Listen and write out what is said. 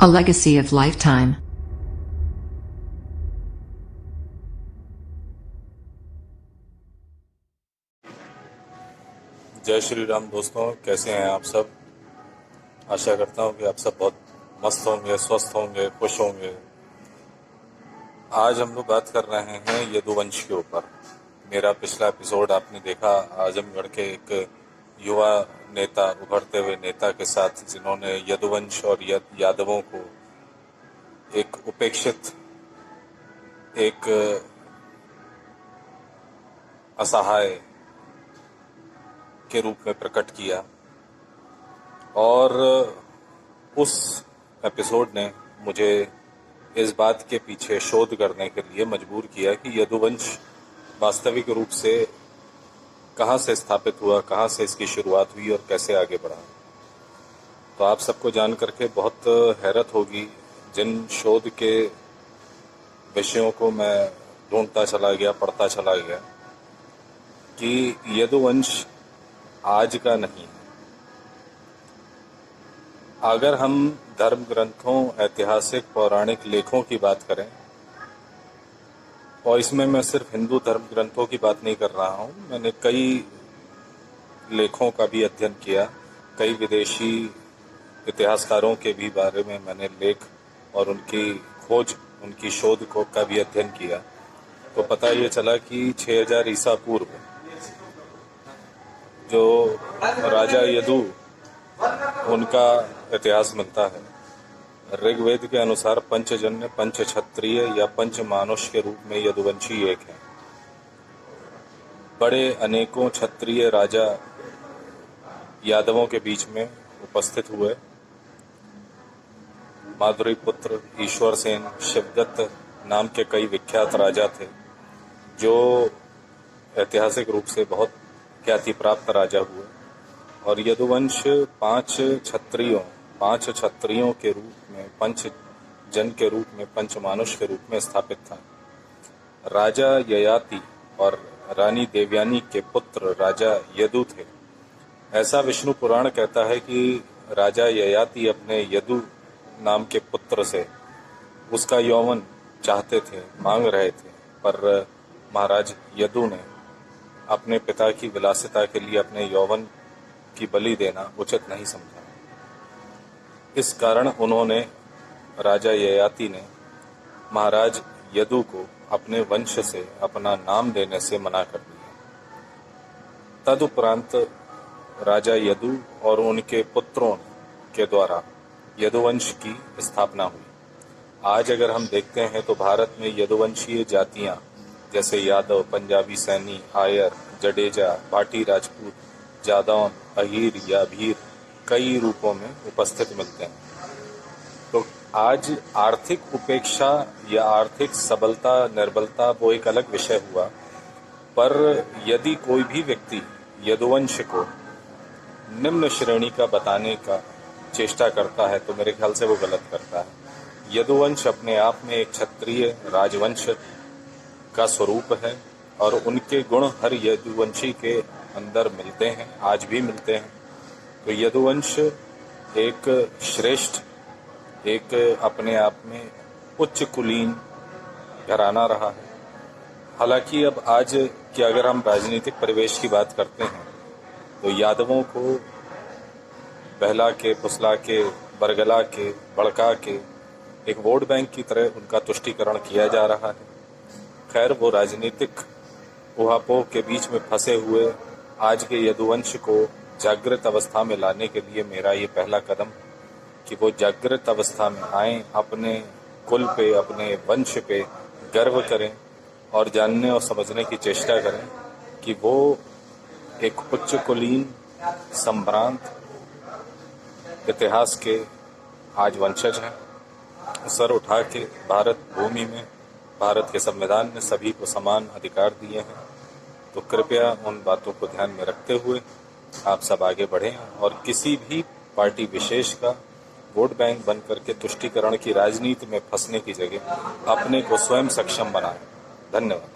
A legacy of lifetime. जय श्री राम दोस्तों, कैसे हैं आप सब। आशा करता हूं कि आप सब बहुत मस्त होंगे, स्वस्थ होंगे, खुश होंगे। आज हम लोग बात कर रहे हैं यदुवंश के ऊपर। मेरा पिछला एपिसोड आपने देखा आजमगढ़ के एक युवा नेता, उभरते हुए नेता के साथ, जिन्होंने यदुवंश और यादवों को एक उपेक्षित, एक असहाय के रूप में प्रकट किया। और उस एपिसोड ने मुझे इस बात के पीछे शोध करने के लिए मजबूर किया कि यदुवंश वास्तविक रूप से कहाँ से स्थापित हुआ, कहाँ से इसकी शुरुआत हुई और कैसे आगे बढ़ा। तो आप सबको जान करके बहुत हैरत होगी। जिन शोध के विषयों को मैं ढूंढता चला गया, पढ़ता चला गया, कि यदुवंश आज का नहीं है। अगर हम धर्म ग्रंथों, ऐतिहासिक, पौराणिक लेखों की बात करें, और इसमें मैं सिर्फ हिंदू धर्म ग्रंथों की बात नहीं कर रहा हूँ, मैंने कई लेखों का भी अध्ययन किया, कई विदेशी इतिहासकारों के भी बारे में मैंने लेख और उनकी खोज, उनकी शोध को का भी अध्ययन किया, तो पता ये चला कि 6000 ईसा पूर्व जो राजा यदु, उनका इतिहास मिलता है। ऋग्वेद के अनुसार पंचजन्य, पंच क्षत्रिय या पंच मानुष के रूप में यदुवंशी एक है। बड़े अनेकों क्षत्रिय राजा यादवों के बीच में उपस्थित हुए। माधुरी पुत्र, ईश्वर सेन, शिवदत्त नाम के कई विख्यात राजा थे, जो ऐतिहासिक रूप से बहुत ख्याति प्राप्त राजा हुए। और यदुवंश पांच क्षत्रियों के रूप में, पंच जन के रूप में, पंच मानुष के रूप में स्थापित था। राजा ययाति और रानी देवयानी के पुत्र राजा यदु थे। ऐसा विष्णु पुराण कहता है कि राजा ययाति अपने यदु नाम के पुत्र से उसका यौवन चाहते थे, मांग रहे थे, पर महाराज यदु ने अपने पिता की विलासिता के लिए अपने यौवन की बलि देना उचित नहीं समझा। इस कारण उन्होंने, राजा ययाति ने महाराज यदु को अपने वंश से अपना नाम देने से मना कर दिया। तदुपरांत राजा यदु और उनके पुत्रों के द्वारा यदुवंश की स्थापना हुई। आज अगर हम देखते हैं तो भारत में यदुवंशीय जातियां जैसे यादव, पंजाबी, सैनी, आयर, जडेजा, भाटी, राजपूत, जादौन, अहीर या भीर कई रूपों में उपस्थित मिलते हैं। तो आज आर्थिक उपेक्षा या आर्थिक सबलता, निर्बलता वो एक अलग विषय हुआ, पर यदि कोई भी व्यक्ति यदुवंश को निम्न श्रेणी का बताने का चेष्टा करता है तो मेरे ख्याल से वो गलत करता है। यदुवंश अपने आप में एक क्षत्रिय राजवंश का स्वरूप है और उनके गुण हर यदुवंशी के अंदर मिलते हैं, आज भी मिलते हैं। तो यदुवंश एक श्रेष्ठ, एक अपने आप में उच्च कुलीन घराना रहा है। हालांकि अब आज की अगर हम राजनीतिक परिवेश की बात करते हैं तो यादवों को बहला के, फुसला के, बरगला के, भड़का के एक वोट बैंक की तरह उनका तुष्टीकरण किया जा रहा है। खैर, वो राजनीतिक उहापोह के बीच में फंसे हुए आज के यदुवंश को जागृत अवस्था में लाने के लिए मेरा ये पहला कदम कि वो जागृत अवस्था में आए, अपने कुल पे, अपने वंश पे गर्व करें और जानने और समझने की चेष्टा करें कि वो एक उच्च कुलीन, संभ्रांत इतिहास के आज वंशज हैं। सर उठा के भारत भूमि में, भारत के संविधान ने सभी को समान अधिकार दिए हैं। तो कृपया उन बातों को ध्यान में रखते हुए आप सब आगे बढ़ें और किसी भी पार्टी विशेष का वोट बैंक बन करके तुष्टीकरण की राजनीति में फंसने की जगह अपने को स्वयं सक्षम बनाएं। धन्यवाद।